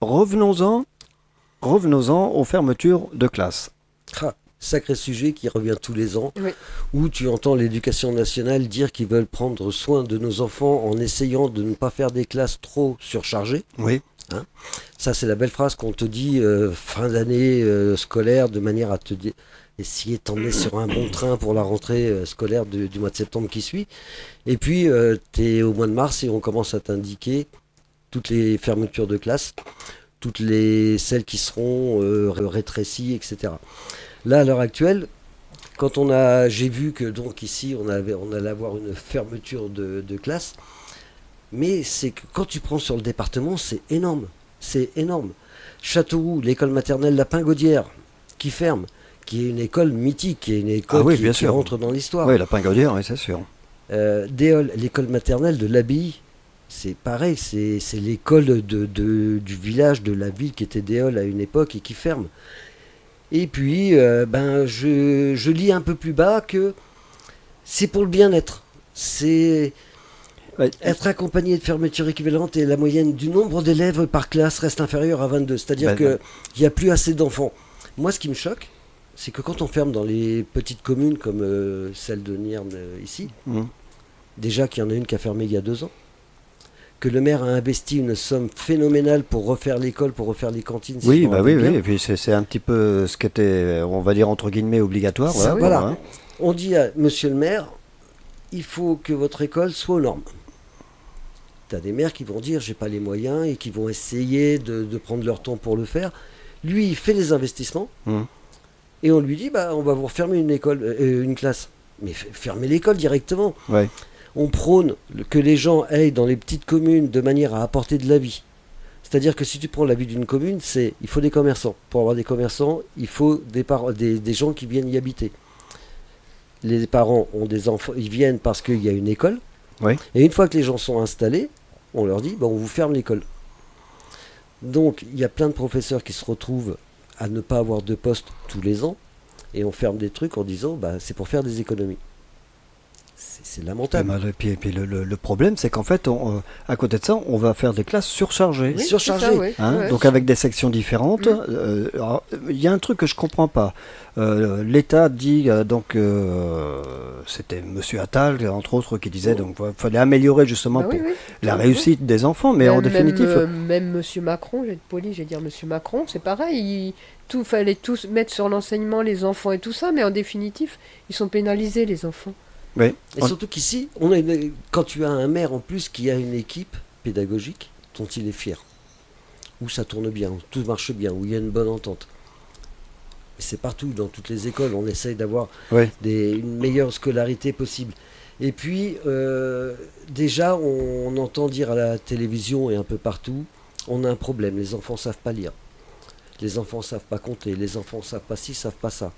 revenons-en, revenons-en aux fermetures de classes. Ah, sacré sujet qui revient tous les ans, Oui. où tu entends l'éducation nationale dire qu'ils veulent prendre soin de nos enfants en essayant de ne pas faire des classes trop surchargées. Oui. Ça, c'est la belle phrase qu'on te dit fin d'année scolaire, de manière à te dire, essayer de t'emmener sur un bon train pour la rentrée scolaire du mois de septembre qui suit. Et puis, tu es au mois de mars et on commence à t'indiquer toutes les fermetures de classes, celles qui seront rétrécies, etc. Là, à l'heure actuelle, j'ai vu que donc ici, on allait avoir une fermeture de classe, mais c'est que quand tu prends sur le département, c'est énorme. C'est énorme. Châteauroux, l'école maternelle La Pingaudière, qui ferme, qui est une école mythique, qui est une école qui rentre dans l'histoire. Oui, La Pingaudière, oui, c'est sûr. Déol, l'école maternelle de l'Abbaye, c'est pareil, c'est l'école du village, de la ville qui était Déol à une époque et qui ferme. Et puis, je lis un peu plus bas que c'est pour le bien-être. C'est être accompagné de fermeture équivalente et la moyenne du nombre d'élèves par classe reste inférieure à 22. C'est-à-dire qu'il n'y a plus assez d'enfants. Moi, ce qui me choque, c'est que quand on ferme dans les petites communes comme celle de Nierne ici, déjà qu'il y en a une qui a fermé il y a 2 ans, que le maire a investi une somme phénoménale pour refaire l'école, pour refaire les cantines. Oui, oui, et puis c'est un petit peu ce qui était, on va dire entre guillemets, obligatoire. Voilà. Hein. On dit à monsieur le maire, il faut que votre école soit aux normes. Tu as des maires qui vont dire, j'ai pas les moyens, et qui vont essayer de prendre leur temps pour le faire. Lui, il fait les investissements, et on lui dit, on va vous refermer une classe. Mais fermez l'école directement. Ouais. On prône que les gens aillent dans les petites communes de manière à apporter de la vie. C'est-à-dire que si tu prends la vie d'une commune, il faut des commerçants. Pour avoir des commerçants, il faut des gens qui viennent y habiter. Les parents ont des enfants, ils viennent parce qu'il y a une école. Oui. Et une fois que les gens sont installés, on leur dit, on vous ferme l'école. Donc, il y a plein de professeurs qui se retrouvent à ne pas avoir de poste tous les ans. Et on ferme des trucs en disant, c'est pour faire des économies. C'est lamentable. Et puis le problème, c'est qu'en fait, à côté de ça, on va faire des classes surchargées. Oui, surchargées. Donc avec des sections différentes. Il y a un truc que je comprends pas. L'État dit, c'était Monsieur Attal, entre autres, qui disait qu'il fallait améliorer justement la réussite des enfants, mais en définitive... Même Monsieur Macron, j'ai dire Monsieur Macron, c'est pareil, fallait tous mettre sur l'enseignement les enfants et tout ça, mais en définitive, ils sont pénalisés, les enfants. Oui. Et surtout qu'ici, quand tu as un maire en plus qui a une équipe pédagogique dont il est fier, où ça tourne bien, où tout marche bien, où il y a une bonne entente. Et c'est partout, dans toutes les écoles, on essaye d'avoir une meilleure scolarité possible. Et puis, déjà, on entend dire à la télévision et un peu partout, on a un problème, les enfants ne savent pas lire. Les enfants ne savent pas compter, les enfants ne savent pas ci, ne savent pas ça.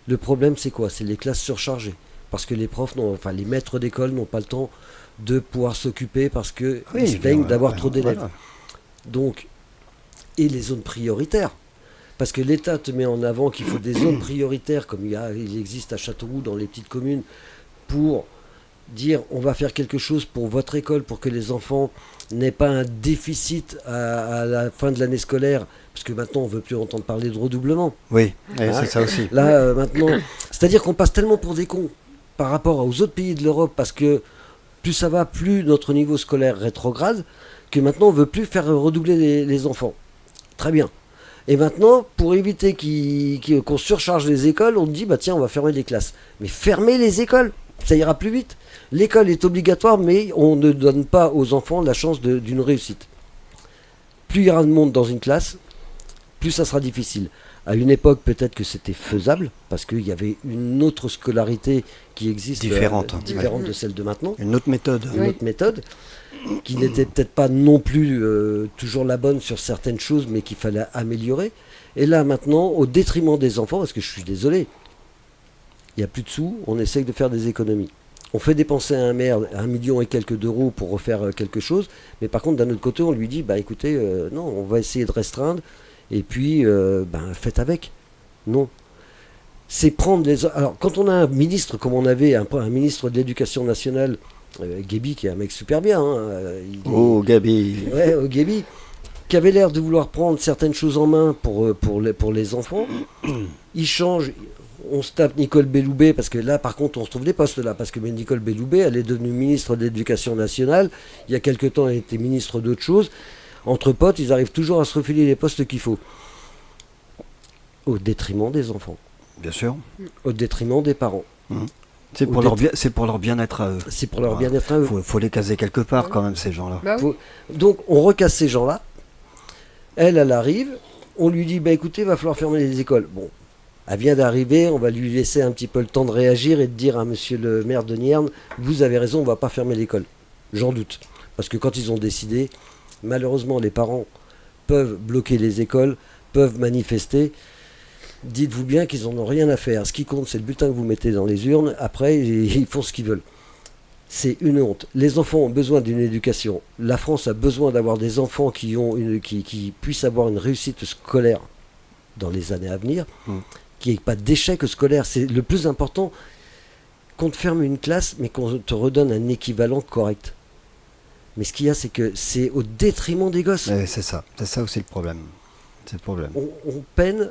Le problème, c'est quoi ? C'est les classes surchargées. Parce que les profs, les maîtres d'école n'ont pas le temps de pouvoir s'occuper parce qu'ils se plaignent d'avoir trop d'élèves. Voilà. Donc, et les zones prioritaires. Parce que l'État te met en avant qu'il faut des zones prioritaires, comme il existe à Châteauroux, dans les petites communes, pour dire on va faire quelque chose pour votre école, pour que les enfants n'aient pas un déficit à la fin de l'année scolaire. Parce que maintenant, on ne veut plus entendre parler de redoublement. Oui, c'est ça aussi. Là, maintenant, c'est-à-dire qu'on passe tellement pour des cons par rapport aux autres pays de l'Europe, parce que plus ça va, plus notre niveau scolaire rétrograde, que maintenant on ne veut plus faire redoubler les enfants. Très bien. Et maintenant, pour éviter qu'on surcharge les écoles, on dit, tiens, on va fermer les classes. Mais fermer les écoles, ça ira plus vite. L'école est obligatoire, mais on ne donne pas aux enfants la chance d'une réussite. Plus il y aura de monde dans une classe, plus ça sera difficile. À une époque, peut-être que c'était faisable, parce qu'il y avait une autre scolarité qui existe, différente de celle de maintenant. Une autre méthode. Une autre méthode, qui n'était peut-être pas non plus toujours la bonne sur certaines choses, mais qu'il fallait améliorer. Et là, maintenant, au détriment des enfants, parce que je suis désolé, il n'y a plus de sous, on essaye de faire des économies. On fait dépenser à un maire 1 million et quelques d'euros pour refaire quelque chose, mais par contre, d'un autre côté, on lui dit, écoutez, non, on va essayer de restreindre, et puis, faites avec. Non. C'est prendre les... Alors, quand on a un ministre, comme on avait un ministre de l'Éducation nationale, Guéby, qui est un mec super bien. Guéby. Ouais, Guéby. qui avait l'air de vouloir prendre certaines choses en main pour les enfants. Il change. On se tape Nicole Belloubet, parce que là, par contre, on se trouve des postes là, parce que Nicole Belloubet, elle est devenue ministre de l'Éducation nationale. Il y a quelque temps, elle était ministre d'autre chose. Entre potes, ils arrivent toujours à se refiler les postes qu'il faut. Au détriment des enfants. Bien sûr. Au détriment des parents. C'est pour leur bien-être à eux. C'est pour leur bien-être à eux. Faut les caser quelque part quand même, ces gens-là. Bah oui. Donc, on recasse ces gens-là. Elle arrive. On lui dit, écoutez, il va falloir fermer les écoles. Bon, elle vient d'arriver, on va lui laisser un petit peu le temps de réagir et de dire à monsieur le maire de Nierne, vous avez raison, on ne va pas fermer l'école. J'en doute. Parce que quand ils ont décidé, malheureusement, les parents peuvent bloquer les écoles, peuvent manifester. Dites-vous bien qu'ils n'en ont rien à faire. Ce qui compte, c'est le bulletin que vous mettez dans les urnes. Après, ils font ce qu'ils veulent. C'est une honte. Les enfants ont besoin d'une éducation. La France a besoin d'avoir des enfants qui puissent avoir une réussite scolaire dans les années à venir, qu'il n'y ait pas d'échec scolaire. C'est le plus important, qu'on te ferme une classe, mais qu'on te redonne un équivalent correct. Mais ce qu'il y a, c'est que c'est au détriment des gosses. C'est ça aussi le problème. C'est le problème. On peine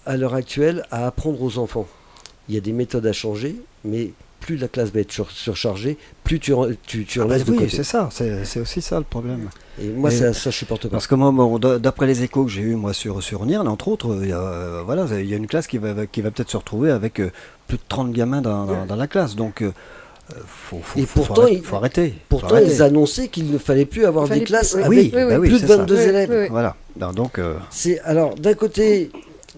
à l'heure actuelle à apprendre aux enfants. Il y a des méthodes à changer, mais plus la classe va être surchargée, plus tu enlèves de côté. Oui, c'est ça, c'est aussi ça le problème. Et moi, ça je supporte pas. Parce que moi, d'après les échos que j'ai eu moi sur Nierne, entre autres, il y a une classe qui va peut-être se retrouver avec plus de 30 gamins dans la classe. Donc, faut arrêter. Pourtant, ils annonçaient qu'il ne fallait plus avoir des classes avec plus de 22 élèves. Voilà. Donc, alors, d'un côté...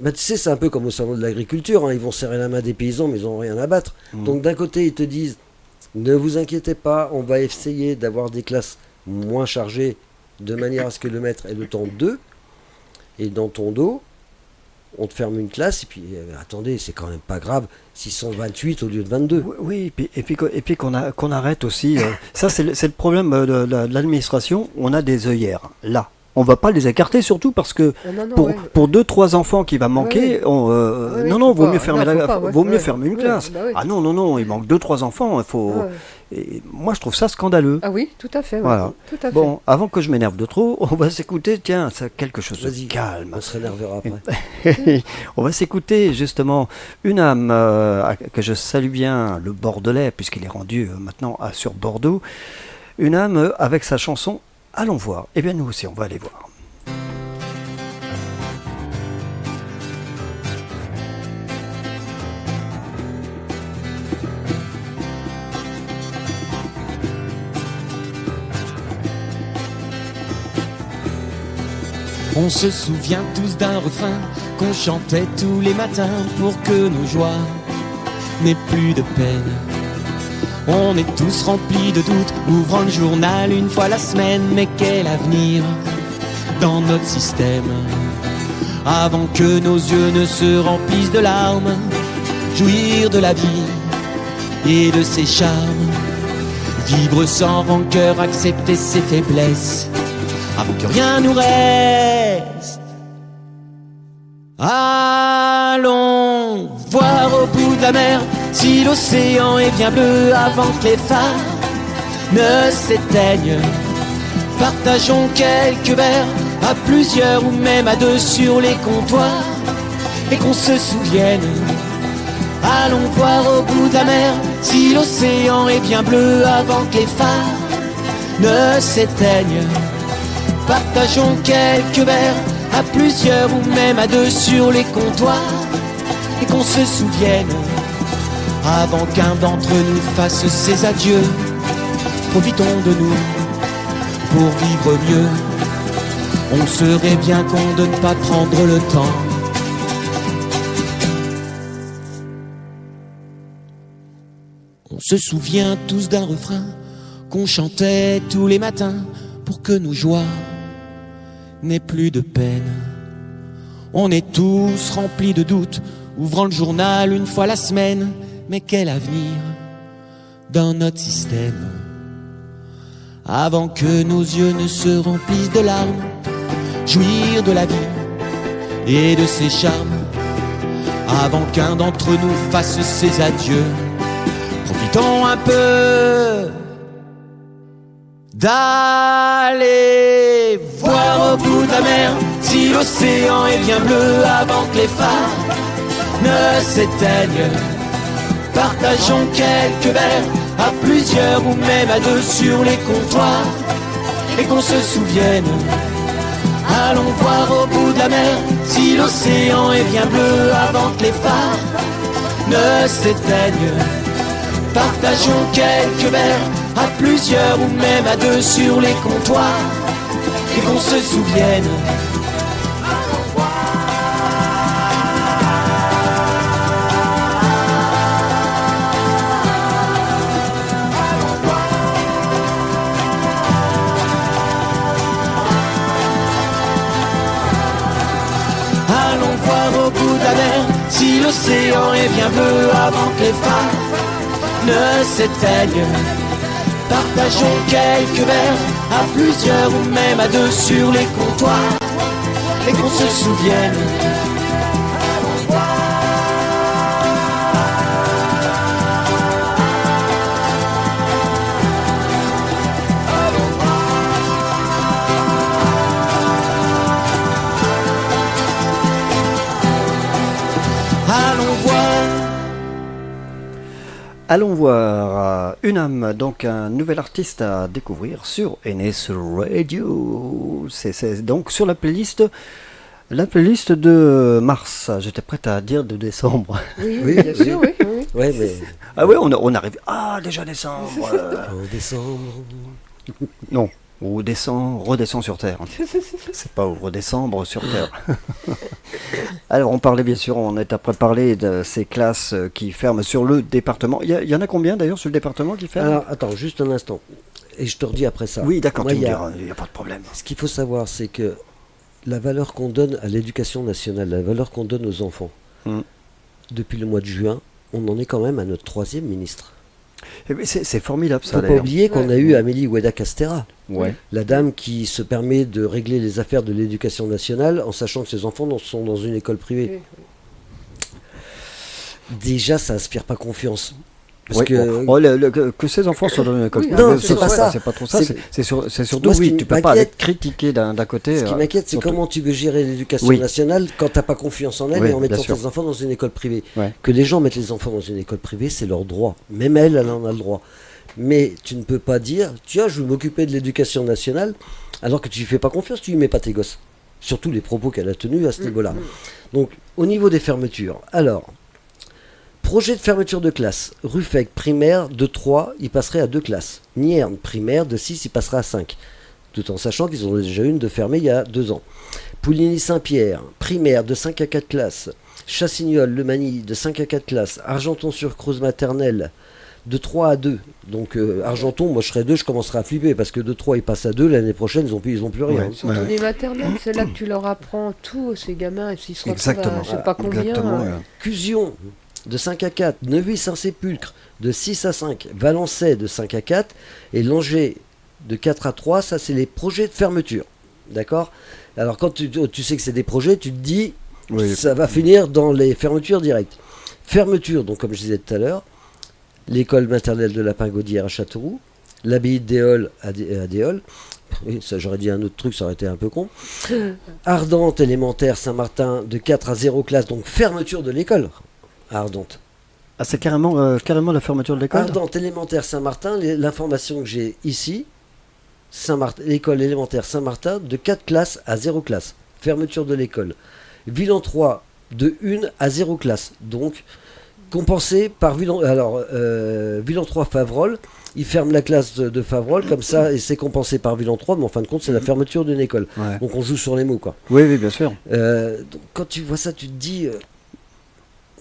tu sais, c'est un peu comme au salon de l'agriculture, ils vont serrer la main des paysans, mais ils n'ont rien à battre. Donc d'un côté, ils te disent, ne vous inquiétez pas, on va essayer d'avoir des classes moins chargées, de manière à ce que le maître ait le temps d'eux, et dans ton dos, on te ferme une classe, et puis attendez, c'est quand même pas grave, s'ils sont 28 au lieu de 22. Oui, et puis qu'on arrête aussi, ça c'est le problème de l'administration, on a des œillères, là. On va pas les écarter, surtout parce que pour 2-3 enfants qui va manquer, vaut mieux fermer une classe. Ah non, il manque 2-3 enfants, il faut. Et moi, je trouve ça scandaleux. Ah oui, tout à fait. Voilà. Tout à fait. Bon, avant que je m'énerve de trop, on va s'écouter. Tiens, ça quelque chose de calme. On se rénervera après. On va s'écouter justement une âme que je salue bien, le Bordelais, puisqu'il est rendu maintenant sur Bordeaux. Une âme avec sa chanson. Allons voir. Eh bien, nous aussi, on va aller voir. On se souvient tous d'un refrain qu'on chantait tous les matins pour que nos joies n'aient plus de peine. On est tous remplis de doutes, ouvrant le journal une fois la semaine. Mais quel avenir dans notre système? Avant que nos yeux ne se remplissent de larmes, jouir de la vie et de ses charmes, vivre sans rancœur, accepter ses faiblesses, avant que rien nous reste. Allons voir au bout de la mer si l'océan est bien bleu, avant que les phares ne s'éteignent. Partageons quelques verres à plusieurs ou même à deux sur les comptoirs, et qu'on se souvienne. Allons voir au bout de la mer si l'océan est bien bleu, avant que les phares ne s'éteignent. Partageons quelques verres à plusieurs ou même à deux sur les comptoirs, et qu'on se souvienne. Avant qu'un d'entre nous fasse ses adieux, profitons de nous pour vivre mieux. On serait bien con de ne pas prendre le temps On se souvient tous d'un refrain qu'on chantait tous les matins pour que nos joies n'aient plus de peine. On est tous remplis de doutes, ouvrant le journal une fois la semaine. Mais quel avenir dans notre système? Avant que nos yeux ne se remplissent de larmes, jouir de la vie et de ses charmes. Avant qu'un d'entre nous fasse ses adieux, profitons un peu d'aller aller voir au bout de la mer si l'océan est bien bleu avant que les phares ne s'éteignent. Partageons quelques verres à plusieurs ou même à deux sur les comptoirs et qu'on se souvienne. Allons voir au bout de la mer si l'océan est bien bleu avant que les phares ne s'éteignent. Partageons quelques verres à plusieurs ou même à deux sur les comptoirs et qu'on se souvienne. Allons voir au bout de la mer si l'océan est bien bleu avant que les phares ne s'éteignent. Partageons quelques verres à plusieurs ou même à deux sur les comptoirs et qu'on se souvienne. Allons voir une âme, donc un nouvel artiste à découvrir sur NS Radio. C'est donc sur la playlist de mars. J'étais prête à dire de décembre. Oui, bien sûr, oui. Ouais, mais Ah oui, on arrive. Ah, déjà décembre. en décembre. Non, ou redescend sur Terre. C'est pas redescendre sur Terre. Alors on parlait bien sûr, on est après parler de ces classes qui ferment sur le département. Il y en a combien d'ailleurs sur le département qui ferment? Alors attends, juste un instant. Et je te redis après ça. Oui, d'accord, Moi, tu me il y a- diras, il n'y a pas de problème. Ce qu'il faut savoir, c'est que la valeur qu'on donne à l'éducation nationale, la valeur qu'on donne aux enfants, depuis le mois de juin, on en est quand même à notre 3e ministre. C'est formidable Il ça ne faut pas d'ailleurs. oublier qu'on a eu Amélie Oueda-Castera, Ouais. la dame qui se permet de régler les affaires de l'éducation nationale en sachant que ses enfants sont dans une école privée. Déjà, ça inspire pas confiance. Parce Oui, que bon. Que ces enfants soient dans une école Oui, privée, non, c'est pas ça. C'est pas trop ça. C'est- C'est surtout, Moi, ce oui, qui tu peux pas m'inquiète- être critiqué d'un côté. ce qui m'inquiète, c'est surtout- comment tu veux gérer l'éducation Oui. nationale quand tu n'as pas confiance en elle Oui, et en mettant bien sûr. tes enfants dans une école privée. Ouais. Que les gens mettent les enfants dans une école privée, c'est leur droit. Même elle en a le droit. Mais tu ne peux pas dire, tiens, je vais m'occuper de l'éducation nationale, alors que tu lui fais pas confiance, tu lui mets pas tes gosses. Surtout les propos qu'elle a tenus à ce niveau-là. Donc, au niveau des fermetures, alors, projet de fermeture de classe. Ruffec, primaire, de 3, il passerait à 2 classes. Nierne, primaire, de 6, il passera à 5. Tout en sachant qu'ils ont déjà une de fermée il y a 2 ans. Pouligny-Saint-Pierre, primaire, de 5 à 4 classes. Chassignol, Le Magny, de 5 à 4 classes. Argenton-sur-Creuse maternelle, de 3 à 2. Donc Argenton, moi je serais 2, je commencerai à flipper parce que de 3 ils passent à 2, l'année prochaine ils ont plus rien. Ouais. Surtout des maternelles, c'est là que tu leur apprends tout, ces gamins, et s'ils se retrouvent Exactement. à je sais pas combien. Exactement, ouais. Cusion, de 5 à 4. Neuvy-Saint-Sépulcre, de 6 à 5. Valençay, de 5 à 4. Et Langeais, de 4 à 3. Ça, c'est les projets de fermeture. D'accord? Alors, quand tu sais que c'est des projets, tu te dis, Oui. ça va finir dans les fermetures directes. Fermeture, donc comme je disais tout à l'heure, l'école maternelle de Lapin-Gaudière à Châteauroux, l'abbaye d'Éole à Déole. Oui, ça j'aurais dit un autre truc, ça aurait été un peu con. Ardente élémentaire Saint-Martin de 4 à 0 classe, donc fermeture de l'école à Ardente. Ah, c'est carrément la fermeture de l'école. Ardente élémentaire Saint-Martin, l'information que j'ai ici, l'école élémentaire Saint-Martin de 4 classes à 0 classe, fermeture de l'école. Villan 3 de 1 à 0 classe, donc compensé par Villan 3 Favrol, il ferme la classe de Favrol comme ça et c'est compensé par Villan 3, mais en fin de compte c'est la fermeture d'une école. Ouais. Donc on joue sur les mots quoi. Oui, oui, bien sûr. Donc, quand tu vois ça, tu te dis,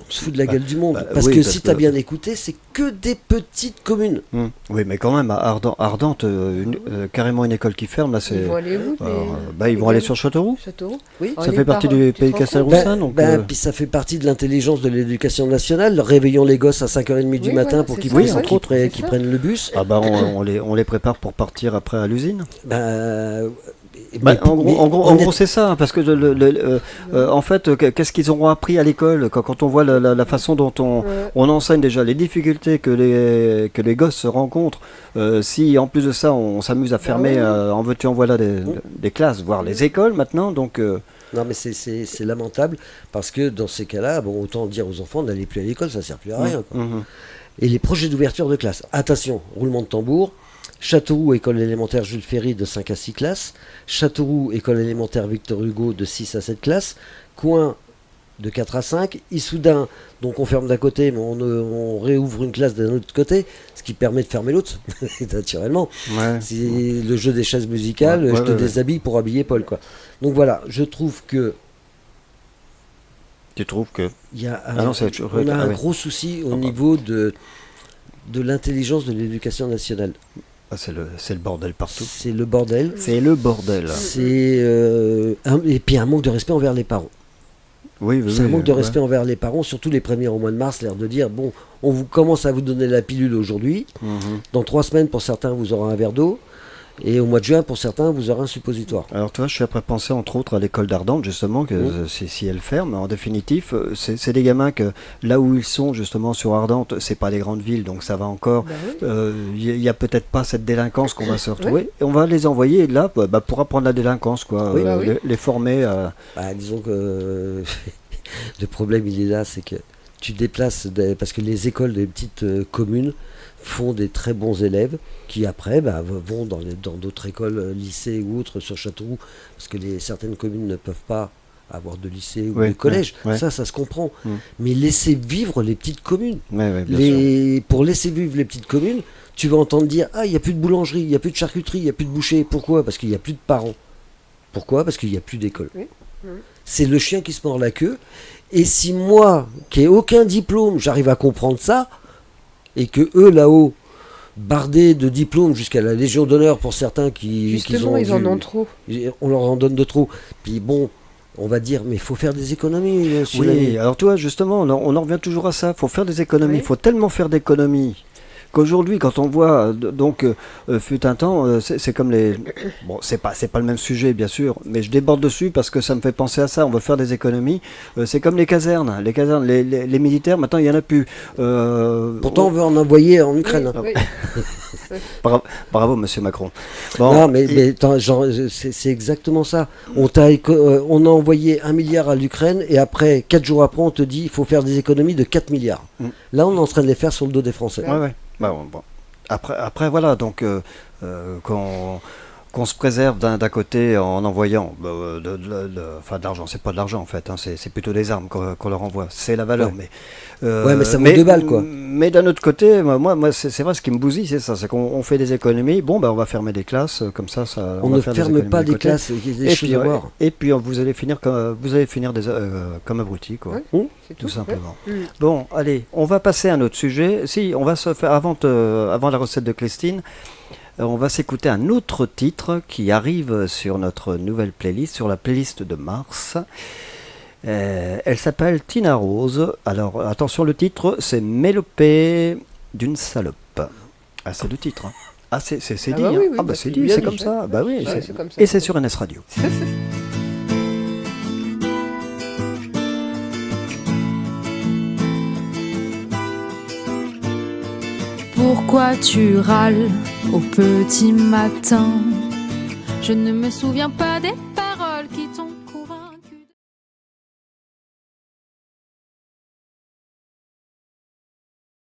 on se fout de la gueule du monde. bah, parce oui, que parce si tu as que- bien écouté, c'est que des petites communes. Oui, mais quand même, à Ardente, carrément une école qui ferme, là, c'est. Ils vont aller où Ils vont aller sur Châteauroux. Châteauroux. Oui. Ça fait partie du pays Castelroussin, donc. Puis ça fait partie de l'intelligence de l'éducation nationale. Réveillons les gosses à 5h30 du Oui, matin voilà, pour c'est qu'ils ça, prennent, ouais, entre autres, et c'est qu'ils ça. prennent le bus. Ah bah on les prépare pour partir après à l'usine. En gros, c'est ça, hein, parce que en fait, qu'est-ce qu'ils auront appris à l'école quand on voit la façon dont on enseigne déjà les difficultés que les gosses se rencontrent. Si en plus de ça, on s'amuse à fermer en veux-tu en voilà des classes, voire les écoles maintenant, donc. Non, mais c'est lamentable parce que dans ces cas-là, bon, autant dire aux enfants n'allez plus à l'école, ça sert plus à rien. Quoi. Et les projets d'ouverture de classe. Attention, roulement de tambour. Châteauroux, école élémentaire Jules Ferry de 5 à 6 classes. Châteauroux, école élémentaire Victor Hugo de 6 à 7 classes. Coin de 4 à 5. Issoudun, donc on ferme d'un côté, mais on réouvre une classe d'un autre côté, ce qui permet de fermer l'autre, naturellement. Ouais. C'est le jeu des chaises musicales, je te déshabille pour habiller Paul. Quoi. Donc voilà, je trouve que... Tu trouves que... Il y a un gros souci au niveau de l'intelligence de l'éducation nationale. C'est le bordel partout. C'est le bordel. C'est le bordel. Et puis un manque de respect envers les parents. C'est un manque de respect envers les parents, surtout les premiers au mois de mars, l'air de dire, bon, on vous commence à vous donner la pilule aujourd'hui, dans 3 semaines pour certains vous aurez un verre d'eau, et au mois de juin pour certains vous aurez un suppositoire. Alors toi, je suis après pensé entre autres à l'école d'Ardentes justement, que si elle ferme, en définitif, c'est des gamins que là où ils sont justement sur Ardentes, c'est pas les grandes villes, donc ça va encore, il y a peut-être pas cette délinquance qu'on va se retrouver, et on va les envoyer là pour apprendre la délinquance, quoi, les former à... disons que le problème il est là, c'est que tu déplaces, parce que les écoles des petites communes font des très bons élèves qui après vont dans d'autres écoles, lycées ou autres sur Châteauroux, parce que certaines communes ne peuvent pas avoir de lycée ou de collège, ça se comprend. Mais laisser vivre les petites communes. Pour laisser vivre les petites communes, tu vas entendre dire il n'y a plus de boulangerie, il n'y a plus de charcuterie, il n'y a plus de boucher. Pourquoi ? Parce qu'il n'y a plus de parents. Pourquoi ? Parce qu'il n'y a plus d'école. C'est le chien qui se mord la queue. Et si moi, qui n'ai aucun diplôme, j'arrive à comprendre ça, et que eux là-haut, bardés de diplômes jusqu'à la Légion d'honneur pour certains Justement, ils en ont trop. On leur en donne de trop. Puis bon, on va dire, mais il faut faire des économies. Oui, alors toi, justement, on en revient toujours à ça. Il faut faire des économies. Il faut tellement faire d'économies qu'aujourd'hui, quand on voit, fut un temps, c'est comme les... Bon, c'est pas le même sujet, bien sûr, mais je déborde dessus parce que ça me fait penser à ça. On veut faire des économies. C'est comme les casernes. Les militaires, maintenant, il n'y en a plus. Pourtant, on veut en envoyer en Ukraine. Bravo, monsieur Macron. Bon, non, mais attends, c'est exactement ça. On a envoyé 1 milliard à l'Ukraine et après, 4 jours après, on te dit qu'il faut faire des économies de 4 milliards. Là, on est en train de les faire sur le dos des Français. Bon. Après voilà, donc qu'on se préserve d'un côté en envoyant de l'argent, c'est pas de l'argent en fait, hein, c'est plutôt des armes qu'on leur envoie, c'est la valeur, mais ça vaut 2 balles quoi. Mais d'un autre côté, moi c'est vrai, ce qui me bousille, c'est ça, c'est qu'on fait des économies, on va fermer des classes, comme ça on ne ferme pas des classes, et puis vous allez finir comme abrutis, quoi. C'est tout simplement. Bon, allez, on va passer à un autre sujet. Si, on va se faire, avant la recette de Christine, on va s'écouter un autre titre qui arrive sur notre nouvelle playlist, sur la playlist de mars. Elle s'appelle Tina Rose. Alors, attention, le titre, c'est Mélopée d'une salope. Ah, c'est le titre. Hein. Ah, c'est dit. C'est dit, c'est comme ça. Bah oui, c'est comme ça. Et c'est sur NS Radio. Pourquoi tu râles au petit matin ? Je ne me souviens pas des